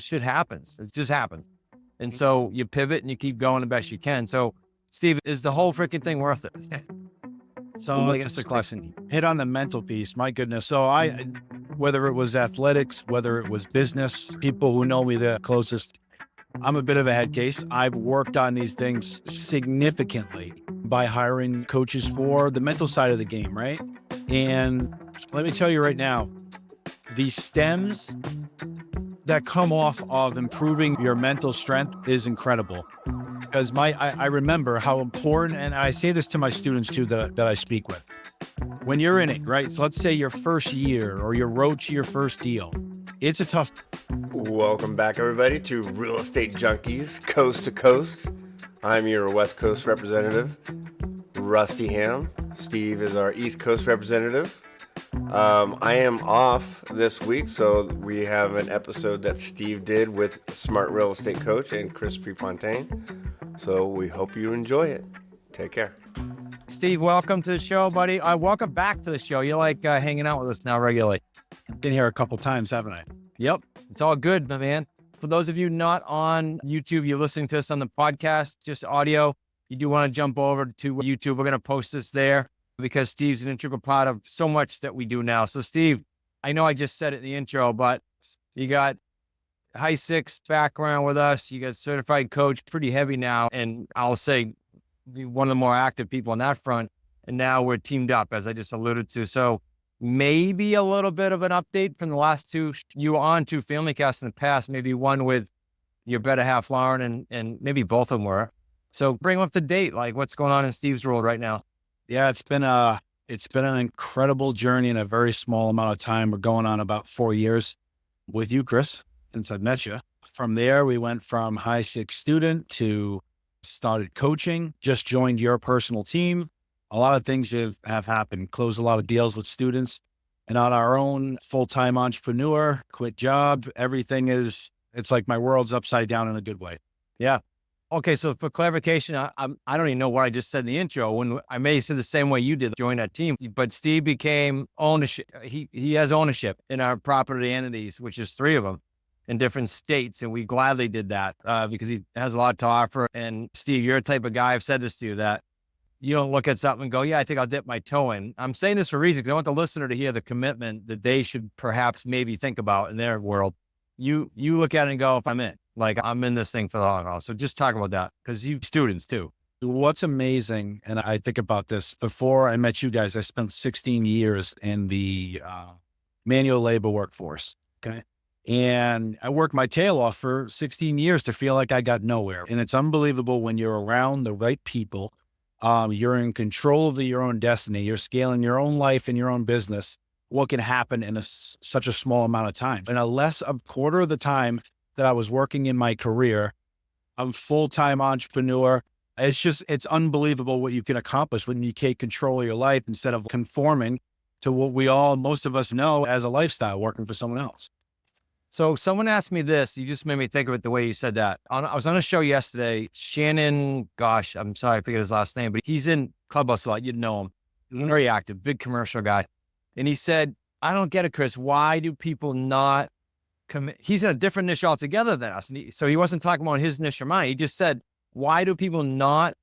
this shit happens. It just happens. And so you pivot and you keep going the best you can. So Steve, is the whole freaking thing worth it? So that's the question. Hit on the mental piece. My goodness. So whether it was athletics, whether it was business, people who know me the closest, I'm a bit of a head case. I've worked on these things significantly by hiring coaches for the mental side of the game, right? And let me tell you right now, the stems that come off of improving your mental strength is incredible. Because I remember how important, and I say this to my students too that I speak with. When you're in it, right? So let's say your first year or your road to your first deal, it's a tough. Welcome back, everybody, to Real Estate Junkies Coast to Coast. I'm your West Coast representative, Rusty Ham. Steve is our East Coast representative. I am off this week, so we have an episode that Steve did with Smart Real Estate Coach and Chris Prefontaine. So we hope you enjoy it. Take care. Steve, welcome to the show, buddy. Welcome back to the show. You're like hanging out with us now regularly. Been here a couple times, haven't I? Yep. It's all good, my man. For those of you not on YouTube, you're listening to us on the podcast, just audio. You do want to jump over to YouTube. We're going to post this there because Steve's an integral part of so much that we do now. So Steve, I know I just said it in the intro, but you got high six background with us. You got certified coach, pretty heavy now. And I'll say one of the more active people on that front. And now we're teamed up, as I just alluded to. So maybe a little bit of an update from the last two. You were on two family casts in the past, maybe one with your better half, Lauren, and maybe both of them were. So bring them up to date. Like what's going on in Steve's world right now? Yeah, it's been an incredible journey in a very small amount of time. We're going on about 4 years with you, Chris, since I've met you. From there, we went from high six student to started coaching, just joined your personal team. A lot of things have happened, closed a lot of deals with students, and on our own full-time entrepreneur, quit job. Everything it's like my world's upside down in a good way. Yeah. Okay. So for clarification, I don't even know what I just said in the intro. When I may have said the same way you did, join that team, but Steve became ownership. He has ownership in our property entities, which is 3 of them in different states. And we gladly did that because he has a lot to offer. And Steve, you're the type of guy, I've said this to you, that you don't look at something and go, yeah, I think I'll dip my toe in. I'm saying this for a reason because I want the listener to hear the commitment that they should perhaps maybe think about in their world. You look at it and go, if I'm in, like I'm in this thing for the long haul. So just talk about that because you students too. What's amazing, and I think about this, before I met you guys, I spent 16 years in the manual labor workforce. Okay. And I worked my tail off for 16 years to feel like I got nowhere. And it's unbelievable when you're around the right people. You're in control of your own destiny. You're scaling your own life and your own business. What can happen in such a small amount of time? And a quarter of the time that I was working in my career, I'm a full-time entrepreneur. It's unbelievable what you can accomplish when you take control of your life instead of conforming to what most of us know as a lifestyle, working for someone else. So someone asked me this, you just made me think of it the way you said that. I was on a show yesterday, Shannon, gosh, I'm sorry, I forget his last name, but he's in Clubhouse a lot. You'd know him. Very active, big commercial guy. And he said, I don't get it, Chris. Why do people not commit? He's in a different niche altogether than us. So he wasn't talking about his niche or mine. He just said, why do people not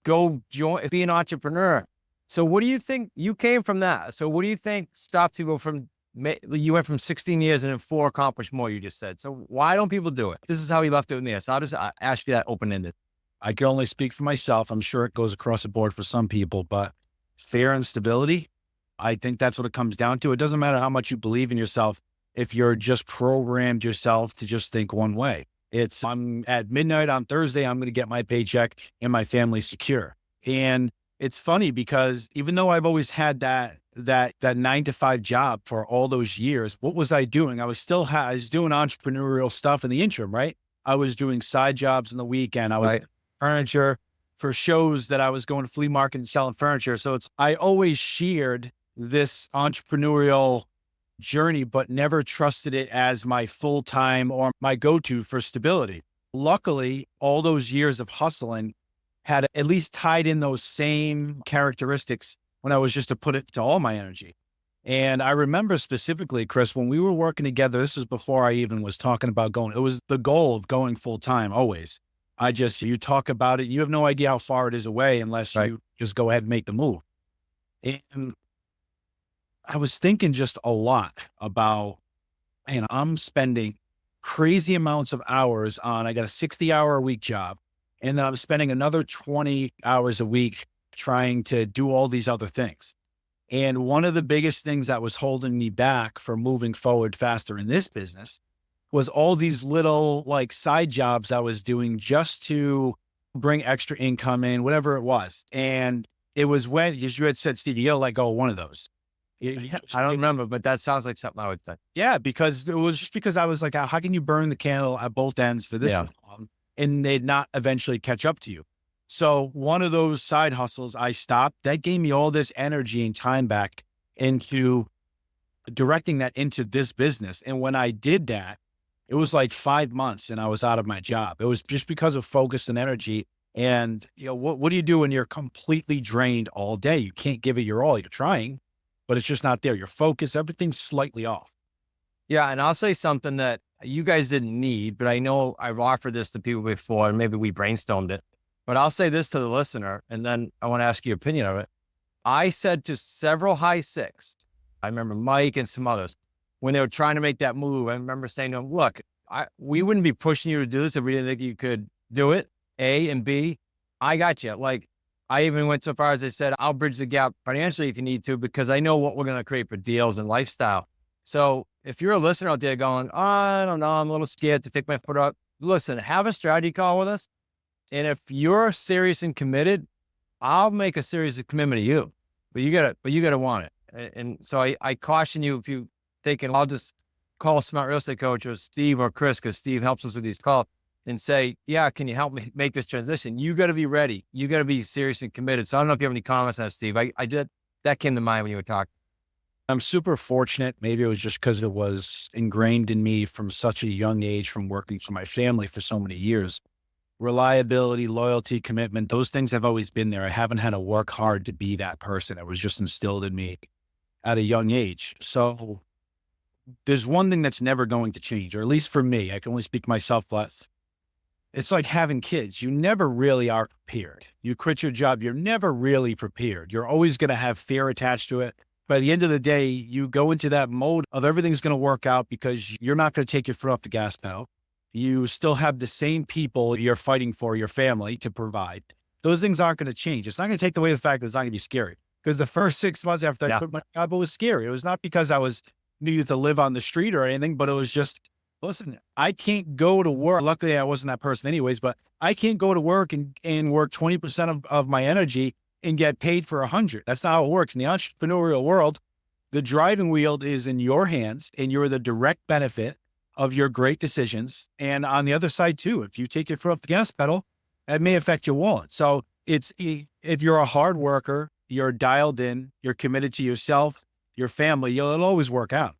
go be an entrepreneur? So what do you think? You came from that. So what do you think stopped people from, you went from 16 years and then 4 accomplished more, you just said. So why don't people do it? This is how he left it with me. So I'll just ask you that open-ended. I can only speak for myself. I'm sure it goes across the board for some people, but fear and stability, I think that's what it comes down to. It doesn't matter how much you believe in yourself if you're just programmed yourself to just think one way. I'm at midnight on Thursday, I'm going to get my paycheck and my family's secure. And it's funny because even though I've always had that 9-to-5 job for all those years, what was I doing? I was doing entrepreneurial stuff in the interim, right? I was doing side jobs in the weekend. I was furniture for shows that I was going to flea market and selling furniture. So I always shared this entrepreneurial journey, but never trusted it as my full-time or my go-to for stability. Luckily, all those years of hustling had at least tied in those same characteristics when I was just to put it to all my energy. And I remember specifically, Chris, when we were working together, this is before I even was talking about going, it was the goal of going full time always. You talk about it, you have no idea how far it is away unless you just go ahead and make the move. And I was thinking just a lot about, man, I'm spending crazy amounts of hours I got a 60-hour a week job. And then I'm spending another 20 hours a week trying to do all these other things. And one of the biggest things that was holding me back from moving forward faster in this business was all these little like side jobs I was doing just to bring extra income in, whatever it was. And it was when, as you had said, Steve, you got to let go of one of those. I don't remember, but that sounds like something I would say. Yeah, because it was just because I was like, how can you burn the candle at both ends for this long and they'd not eventually catch up to you? So one of those side hustles I stopped, that gave me all this energy and time back into directing that into this business. And when I did that, it was like 5 months and I was out of my job. It was just because of focus and energy. And what do you do when you're completely drained all day? You can't give it your all. You're trying, but it's just not there. Your focus, everything's slightly off. Yeah. And I'll say something that you guys didn't need, but I know I've offered this to people before and maybe we brainstormed it. But I'll say this to the listener, and then I want to ask your opinion of it. I said to several high six, I remember Mike and some others, when they were trying to make that move, I remember saying to them, look, we wouldn't be pushing you to do this if we didn't think you could do it, A, and B, I got you. Like, I even went so far as I said, I'll bridge the gap financially if you need to, because I know what we're going to create for deals and lifestyle. So if you're a listener out there going, oh, I don't know, I'm a little scared to take my foot up, listen, have a strategy call with us. And if you're serious and committed, I'll make a serious commitment to you, but you gotta want it. And so I caution you, if you thinking, I'll just call a smart real estate coach or Steve or Chris, because Steve helps us with these calls, and say, yeah, can you help me make this transition? You got to be ready. You got to be serious and committed. So I don't know if you have any comments on that, Steve. I did. That came to mind when you were talking. I'm super fortunate. Maybe it was just because it was ingrained in me from such a young age, from working for my family for so many years. Reliability, loyalty, commitment, those things have always been there. I haven't had to work hard to be that person. It was just instilled in me at a young age. So there's one thing that's never going to change, or at least for me, I can only speak myself, but it's like having kids. You never really are prepared. You quit your job, you're never really prepared. You're always going to have fear attached to it. But at the end of the day, you go into that mode of everything's going to work out because you're not going to take your foot off the gas pedal. You still have the same people you're fighting for, your family, to provide. Those things aren't going to change. It's not going to take away the fact that it's not going to be scary. Because the first 6 months after I quit my job, it was scary. It was not because I needed to live on the street or anything, but it was just, listen, I can't go to work. Luckily, I wasn't that person anyways, but I can't go to work and work 20% of my energy and get paid for 100. That's not how it works. In the entrepreneurial world, the driving wheel is in your hands and you're the direct benefit of your great decisions. And on the other side too, if you take your foot off the gas pedal, that may affect your wallet. So if you're a hard worker, you're dialed in, you're committed to yourself, your family, it'll always work out.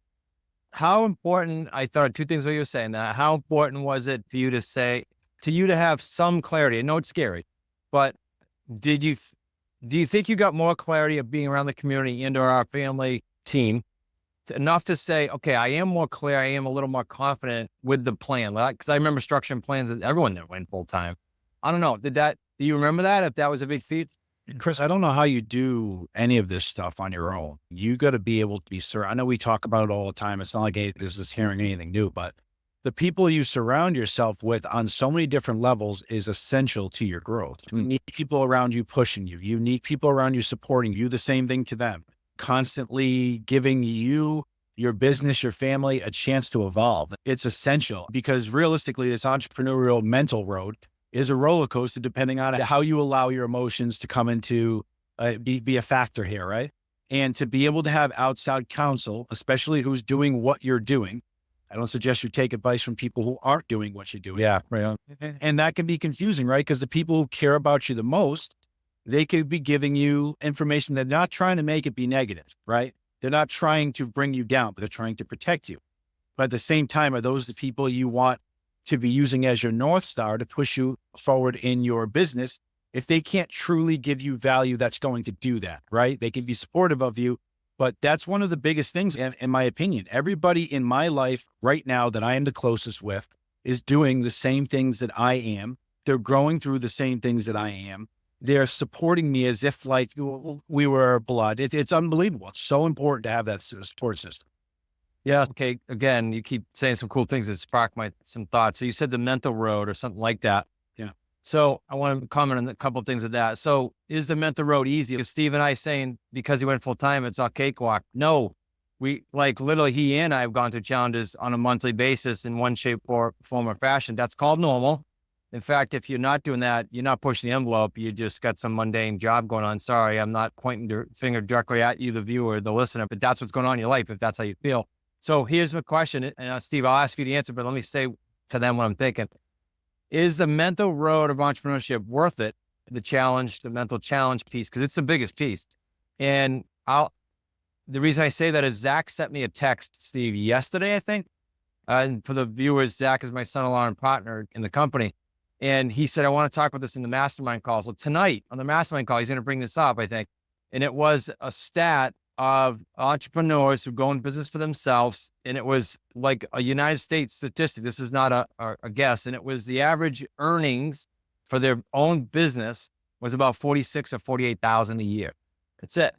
How important, I thought two things when you were saying that, how important was it for you to have some clarity? I know it's scary, but do you think you got more clarity of being around the community and our family team enough to say, okay, I am more clear. I am a little more confident with the plan. Because I remember structuring plans with everyone that went full time. I don't know. Do you remember that? If that was a big feat? Chris, I don't know how you do any of this stuff on your own. You got to be able to be I know we talk about it all the time. It's not like this is hearing anything new, but the people you surround yourself with on so many different levels is essential to your growth. You need people around you pushing you. You need people around you supporting you, the same thing to them. Constantly giving you, your business, your family a chance to evolve. It's essential because realistically, this entrepreneurial mental road is a roller coaster depending on how you allow your emotions to come into, be a factor here, right? And to be able to have outside counsel, especially who's doing what you're doing. I don't suggest you take advice from people who aren't doing what you're doing. Yeah, right. And that can be confusing, right? Because the people who care about you the most, they could be giving you information. They're not trying to make it be negative, right? They're not trying to bring you down, but they're trying to protect you. But at the same time, are those the people you want to be using as your North Star to push you forward in your business? If they can't truly give you value, that's going to do that, right? They can be supportive of you, But that's one of the biggest things, in my opinion. Everybody in my life right now that I am the closest with is doing the same things that I am. They're growing through the same things that I am. They're supporting me as if like we were blood. It's unbelievable. It's so important to have that support system. Yeah. Okay. Again, you keep saying some cool things that spark some thoughts. So you said the mental road or something like that. Yeah. So I want to comment on a couple of things with that. So is the mental road easy? Because Steve and I saying because he went full time, it's all cakewalk. No, we like literally he and I have gone through challenges on a monthly basis in one shape or form or fashion. That's called normal. In fact, if you're not doing that, you're not pushing the envelope. You just got some mundane job going on. Sorry, I'm not pointing the finger directly at you, the viewer, the listener, but that's what's going on in your life if that's how you feel. So here's my question, and Steve, I'll ask you the answer, but let me say to them what I'm thinking. Is the mental road of entrepreneurship worth it? The challenge, the mental challenge piece, because it's the biggest piece. And the reason I say that is Zach sent me a text, Steve, yesterday, I think. And for the viewers, Zach is my son-in-law and partner in the company. And he said, I want to talk about this in the mastermind call. So tonight on the mastermind call, he's going to bring this up, I think. And it was a stat of entrepreneurs who go in business for themselves. And it was like a United States statistic. This is not a guess. And it was the average earnings for their own business was about 46 or 48,000 a year. That's it.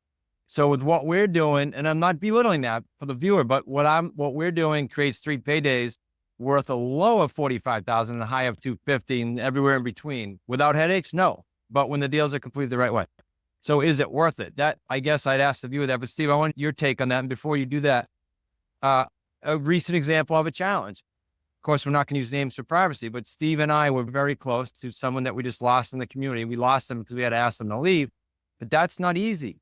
So with what we're doing, and I'm not belittling that for the viewer, but what we're doing creates 3 paydays worth a low of 45,000 and a high of 250 and everywhere in between. Without headaches? No. But when the deals are completed the right way. So is it worth it? That, I guess I'd ask the viewer that, but Steve, I want your take on that. And before you do that, a recent example of a challenge. Of course, we're not going to use names for privacy, but Steve and I were very close to someone that we just lost in the community. We lost them because we had to ask them to leave, but that's not easy.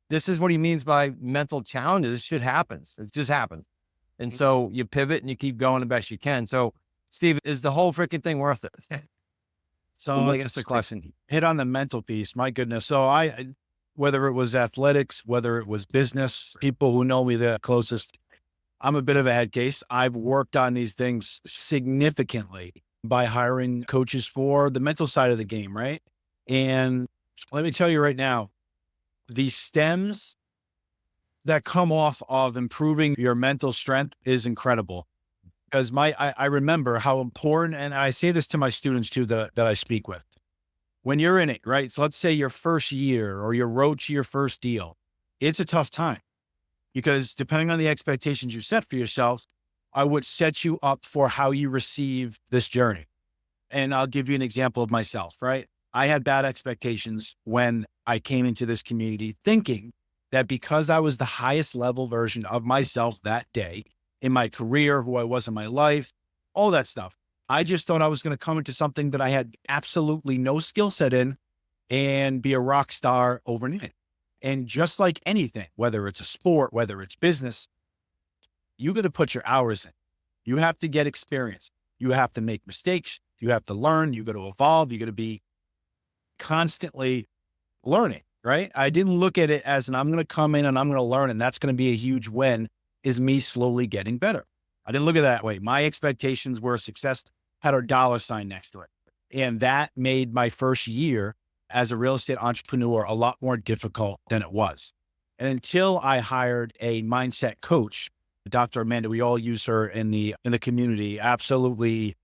This is what he means by mental challenges. This shit happens. It just happens. And so you pivot and you keep going the best you can. So Steve, is the whole freaking thing worth it? So I guess the question. Hit on the mental piece. My goodness. So whether it was athletics, whether it was business, people who know me the closest, I'm a bit of a head case. I've worked on these things significantly by hiring coaches for the mental side of the game. Right. And let me tell you right now, the stems that come off of improving your mental strength is incredible. Because I remember how important, and I say this to my students too, that I speak with. When you're in it, right? So let's say your first year or your road to your first deal, it's a tough time because depending on the expectations you set for yourself, I would set you up for how you receive this journey. And I'll give you an example of myself, right? I had bad expectations when I came into this community thinking that because I was the highest level version of myself that day, in my career, who I was in my life, all that stuff. I just thought I was going to come into something that I had absolutely no skill set in and be a rock star overnight. And just like anything, whether it's a sport, whether it's business, you got to put your hours in. You have to get experience. You have to make mistakes. You have to learn. You got to evolve. You got to be constantly learning, right? I didn't look at it as I'm going to come in and I'm going to learn and that's going to be a huge win. Is me slowly getting better. I didn't look at it that way. My expectations were success, had a dollar sign next to it. And that made my first year as a real estate entrepreneur a lot more difficult than it was. And until I hired a mindset coach, Dr. Amanda, we all use her in the community, absolutely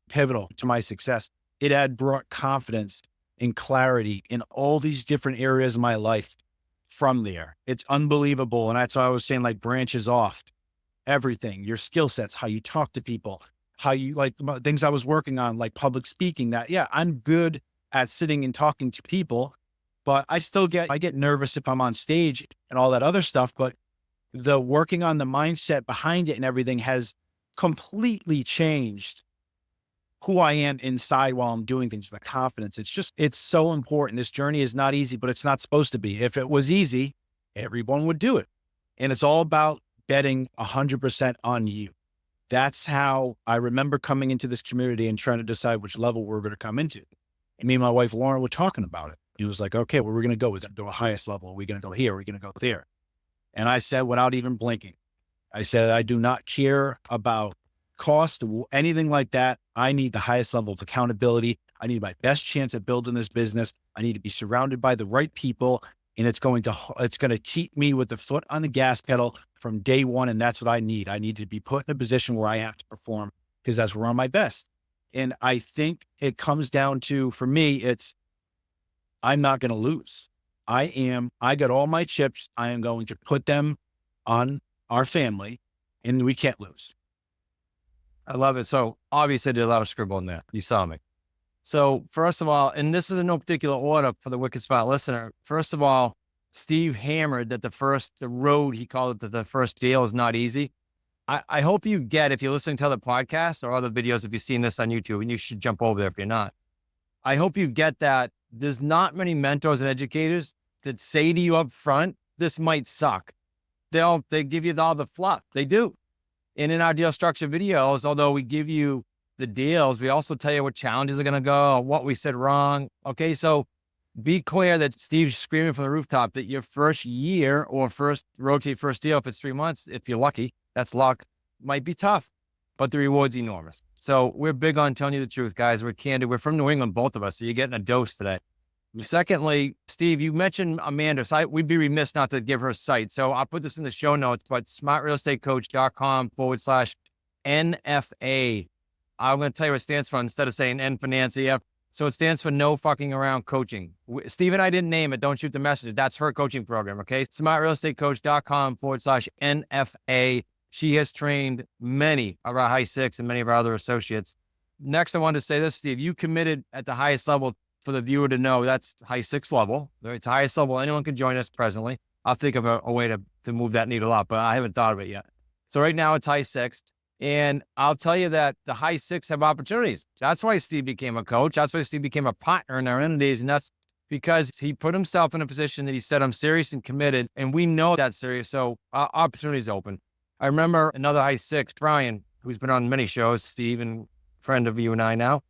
pivotal to my success. It had brought confidence and clarity in all these different areas of my life. From there, it's unbelievable. And that's why I was saying, like, branches off everything, your skill sets, how you talk to people, how you like things I was working on, like public speaking, that, yeah, I'm good at sitting and talking to people, but I get nervous if I'm on stage and all that other stuff. But the working on the mindset behind it and everything has completely changed who I am inside while I'm doing things, the confidence. It's so important. This journey is not easy, but it's not supposed to be. If it was easy, everyone would do it. And it's all about betting 100% on you. That's how I remember coming into this community and trying to decide which level we're going to come into. And me and my wife, Lauren, were talking about it. It was like, okay, where we're going to go? Is it the highest level? Are we going to go here? Are we going to go there? And I said, without even blinking, I said, I do not care about cost, anything like that. I need the highest level of accountability. I need my best chance at building this business. I need to be surrounded by the right people. and it's going to keep me with the foot on the gas pedal from day one. And that's what I need. I need to be put in a position where I have to perform because that's where I'm my best. And I think it comes down to, for me, I'm not going to lose. I got all my chips. I am going to put them on our family, and we can't lose. I love it. So obviously I did a lot of scribbling there. You saw me. So first of all, and this is in no particular order for the Wicked Spot listener. First of all, Steve hammered that the road, he called it, that the first deal is not easy. I hope you get, if you're listening to other podcasts or other videos, if you've seen this on YouTube, and you should jump over there if you're not. I hope you get that there's not many mentors and educators that say to you up front, this might suck. They give you all the fluff. They do. And in our deal structure videos, although we give you the deals, we also tell you what challenges are going to go, what we said wrong. Okay. So be clear that Steve's screaming from the rooftop that your first year or first deal, if it's 3 months, if you're lucky, that's luck, might be tough, but the reward's enormous. So we're big on telling you the truth, guys. We're candid. We're from New England, both of us. So you're getting a dose today. Secondly, Steve, you mentioned Amanda. So we'd be remiss not to give her a site. So I'll put this in the show notes, but smartrealestatecoach.com/NFA. I'm going to tell you what it stands for instead of saying N for Nancy. So it stands for no fucking around coaching. Steve and I didn't name it. Don't shoot the messenger. That's her coaching program. Okay. smartrealestatecoach.com/NFA. She has trained many of our high six and many of our other associates. Next, I wanted to say this, Steve, you committed at the highest level for the viewer to know that's high six level. It's the highest level. Anyone can join us presently. I'll think of a way to move that needle up, but I haven't thought of it yet. So right now it's high six. And I'll tell you that the high six have opportunities. That's why Steve became a coach. That's why Steve became a partner in our entities. And that's because he put himself in a position that he said, I'm serious and committed. And we know that's serious. So opportunities open. I remember another high six, Brian, who's been on many shows, Steve, and friend of you and I now.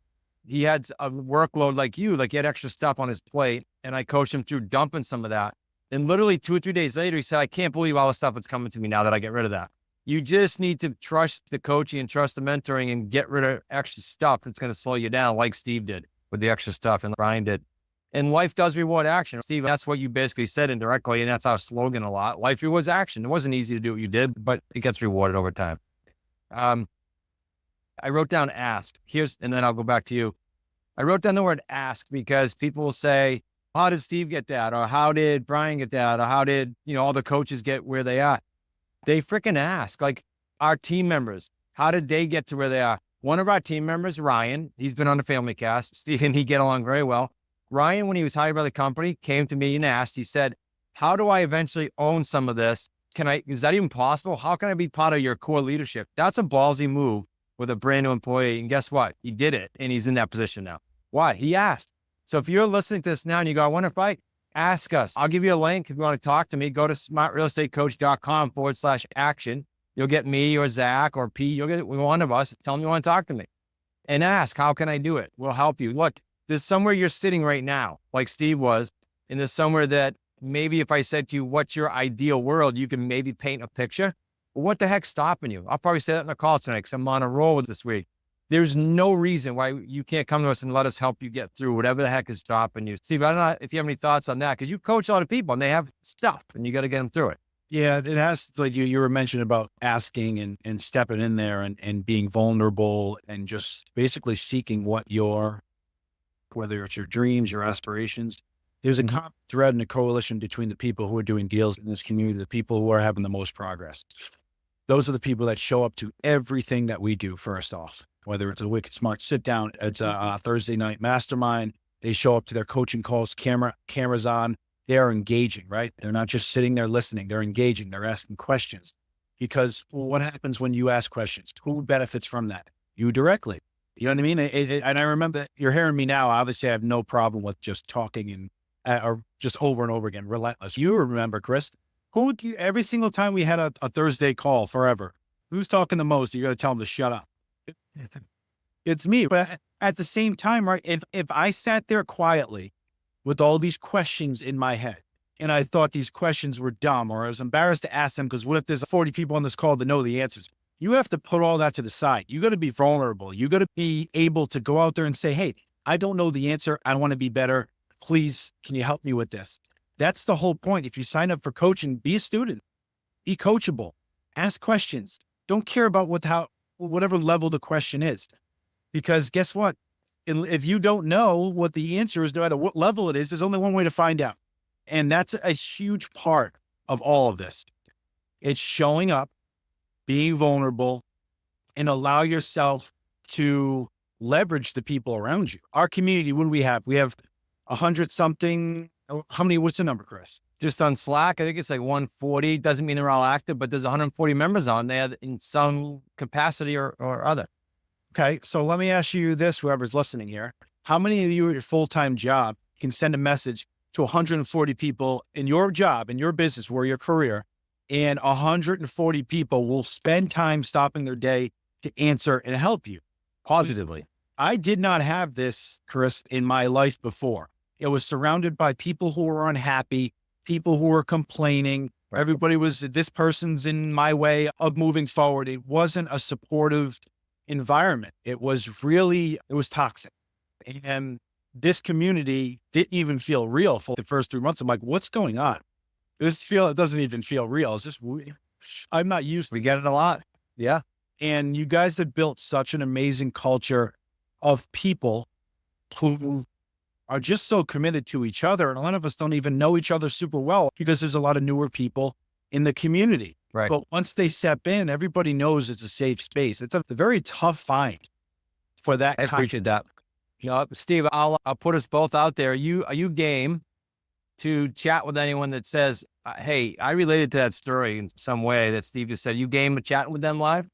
He had a workload like he had extra stuff on his plate. And I coached him through dumping some of that. And literally 2 or 3 days later, he said, I can't believe all the stuff that's coming to me now that I get rid of that. You just need to trust the coaching and trust the mentoring and get rid of extra stuff that's going to slow you down, like Steve did with the extra stuff and Brian did. And life does reward action. Steve, that's what you basically said indirectly, and that's our slogan a lot. Life rewards action. It wasn't easy to do what you did, but it gets rewarded over time. I wrote down ask. And then I'll go back to you. I wrote down the word ask because people will say, how did Steve get that? Or how did Brian get that? Or how did, all the coaches get where they are? They freaking ask, like our team members, how did they get to where they are? One of our team members, Ryan, he's been on the Family Cast. Steve and he get along very well. Ryan, when he was hired by the company, came to me and asked, he said, how do I eventually own some of this? Is that even possible? How can I be part of your core leadership? That's a ballsy move with a brand new employee. And guess what? He did it and he's in that position now. Why? He asked. So if you're listening to this now and you go, I wonder if I ask us, I'll give you a link. If you want to talk to me, go to smartrealestatecoach.com/action. You'll get me or Zach or Pete. You'll get one of us. Tell them you want to talk to me and ask, how can I do it? We'll help you. Look, there's somewhere you're sitting right now, like Steve was, and there's somewhere that maybe if I said to you, what's your ideal world? You can maybe paint a picture. Well, what the heck's stopping you? I'll probably say that in the call tonight because I'm on a roll with this week. There's no reason why you can't come to us and let us help you get through whatever the heck is stopping you. Steve, I don't know if you have any thoughts on that, because you coach a lot of people and they have stuff and you got to get them through it. Yeah, it has, like you were mentioning about asking and stepping in there and being vulnerable and just basically seeking whether it's your dreams, your aspirations. There's a common thread and a coalition between the people who are doing deals in this community, the people who are having the most progress. Those are the people that show up to everything that we do first off. Whether it's a Wicked Smart sit down, it's a Thursday night mastermind, they show up to their coaching calls, cameras on, they're engaging, right? They're not just sitting there listening, they're engaging, they're asking questions. Because what happens when you ask questions? Who benefits from that? You directly. You know what I mean? And I remember, you're hearing me now, obviously I have no problem with just talking and or just over and over again, relentless. You remember, Chris, every single time we had a Thursday call forever, who's talking the most? You got to tell them to shut up. It's me. But at the same time, right, if I sat there quietly with all these questions in my head and I thought these questions were dumb or I was embarrassed to ask them because what if there's 40 people on this call that know the answers? You have to put all that to the side. You got to be vulnerable. You got to be able to go out there and say, hey, I don't know the answer. I want to be better. Please, can you help me with this? That's the whole point. If you sign up for coaching, be a student, be coachable, ask questions. Don't care about whatever level the question is, because guess what? If you don't know what the answer is, no matter what level it is, there's only one way to find out. And that's a huge part of all of this. It's showing up, being vulnerable, and allow yourself to leverage the people around you. Our community, what do we have? We have 100 something. How many, what's the number, Chris? Just on Slack, I think it's like 140. Doesn't mean they're all active, but there's 140 members on there in some capacity or other. Okay. So let me ask you this, whoever's listening here. How many of you at your full-time job can send a message to 140 people in your job, in your business, or your career, and 140 people will spend time stopping their day to answer and help you Positively. I did not have this, Chris, in my life before. It was surrounded by people who were unhappy, people who were complaining. Everybody was, this person's in my way of moving forward. It wasn't a supportive environment. It was toxic. And this community didn't even feel real for the first 3 months. I'm like, what's going on? It doesn't even feel real. It's just, I'm not used to it. We get it a lot. Yeah. And you guys have built such an amazing culture of people who are just so committed to each other. And a lot of us don't even know each other super well because there's a lot of newer people in the community. Right. But once they step in, everybody knows it's a safe space. It's a very tough find for that. I appreciate that. Steve, I'll put us both out there. Are you game to chat with anyone that says, hey, I related to that story in some way that Steve just said? You game to chat with them live?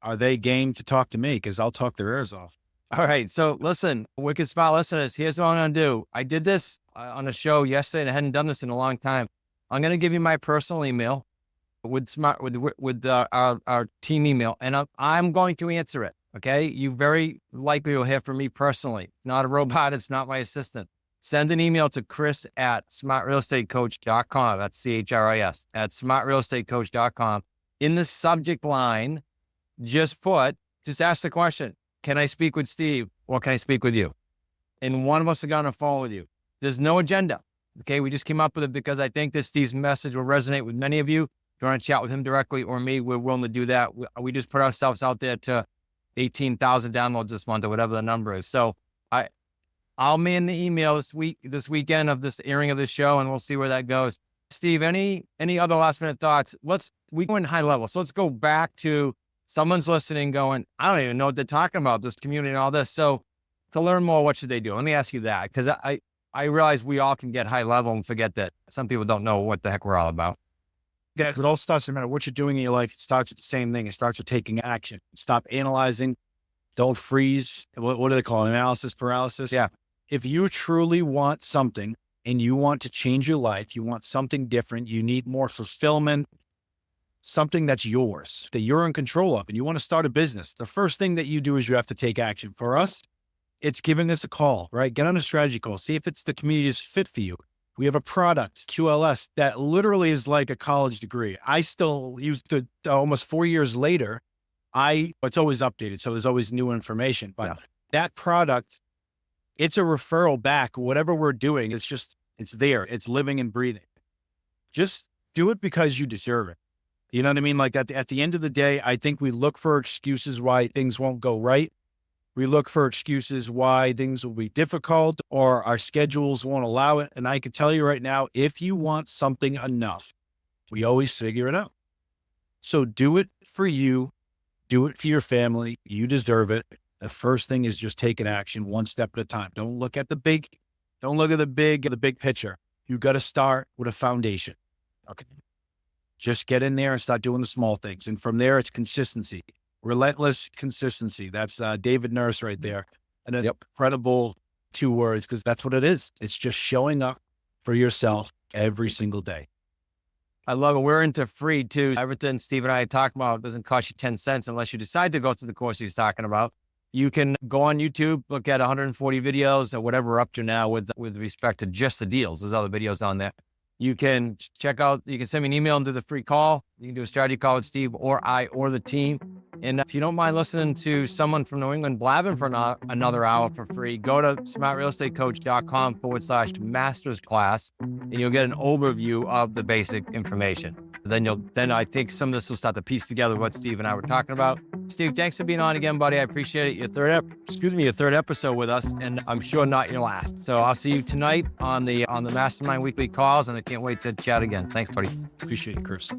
Are they game to talk to me? Because I'll talk their ears off. All right. So listen, Wicked Smart listeners, here's what I'm going to do. I did this on a show yesterday and I hadn't done this in a long time. I'm going to give you my personal email with our team email, and I'm going to answer it. Okay. You very likely will hear from me personally. It's not a robot. It's not my assistant. Send an email to chris@smartrealestatecoach.com. That's CHRIS at smartrealestatecoach.com. In the subject line, just ask the question, can I speak with Steve or can I speak with you? And one of us are going to follow with you. There's no agenda. Okay. We just came up with it because I think that Steve's message will resonate with many of you. If you want to chat with him directly or me, we're willing to do that. We just put ourselves out there to 18,000 downloads this month or whatever the number is. So I'll man the email this weekend of this airing of this show, and we'll see where that goes. Steve, any other last minute thoughts? We go in high level. So let's go back to someone's listening going, I don't even know what they're talking about, this community and all this. So to learn more, what should they do? Let me ask you that, because I realize we all can get high level and forget that some people don't know what the heck we're all about. Guys, it all starts no matter what you're doing in your life. It starts with the same thing. It starts with taking action. Stop analyzing. Don't freeze. What do they call it? Analysis paralysis. Yeah. If you truly want something and you want to change your life, you want something different, you need more fulfillment, something that's yours, that you're in control of, and you want to start a business, the first thing that you do is you have to take action. For us, it's giving us a call, right? Get on a strategy call. See if it's the community is fit for you. We have a product, QLS, that literally is like a college degree. I still use it almost 4 years later. It's always updated, so there's always new information. But that product, it's a referral back. Whatever we're doing, it's there. It's living and breathing. Just do it because you deserve it. You know what I mean? Like at the end of the day, I think we look for excuses why things won't go right. We look for excuses why things will be difficult or our schedules won't allow it. And I can tell you right now, if you want something enough, we always figure it out. So do it for you. Do it for your family. You deserve it. The first thing is just taking action one step at a time. Don't look at the big picture. You got to start with a foundation. Okay. Just get in there and start doing the small things. And from there, it's consistency, relentless consistency. That's David Nurse right there. And an incredible 2 words, because that's what it is. It's just showing up for yourself every single day. I love it. We're into free too. Everything Steve and I talk about doesn't cost you 10 cents unless you decide to go through the course he's talking about. You can go on YouTube, look at 140 videos or whatever we're up to now with respect to just the deals. There's other videos on there. You can check out, you can send me an email and do the free call. You can do a strategy call with Steve or I or the team. And if you don't mind listening to someone from New England blabbing for another hour for free, go to smartrealestatecoach.com/masters class, and you'll get an overview of the basic information. Then I think some of this will start to piece together what Steve and I were talking about. Steve, thanks for being on again, buddy. I appreciate it. Your third episode with us, and I'm sure not your last. So I'll see you tonight on the Mastermind weekly calls, and I can't wait to chat again. Thanks, buddy. Appreciate it, Chris.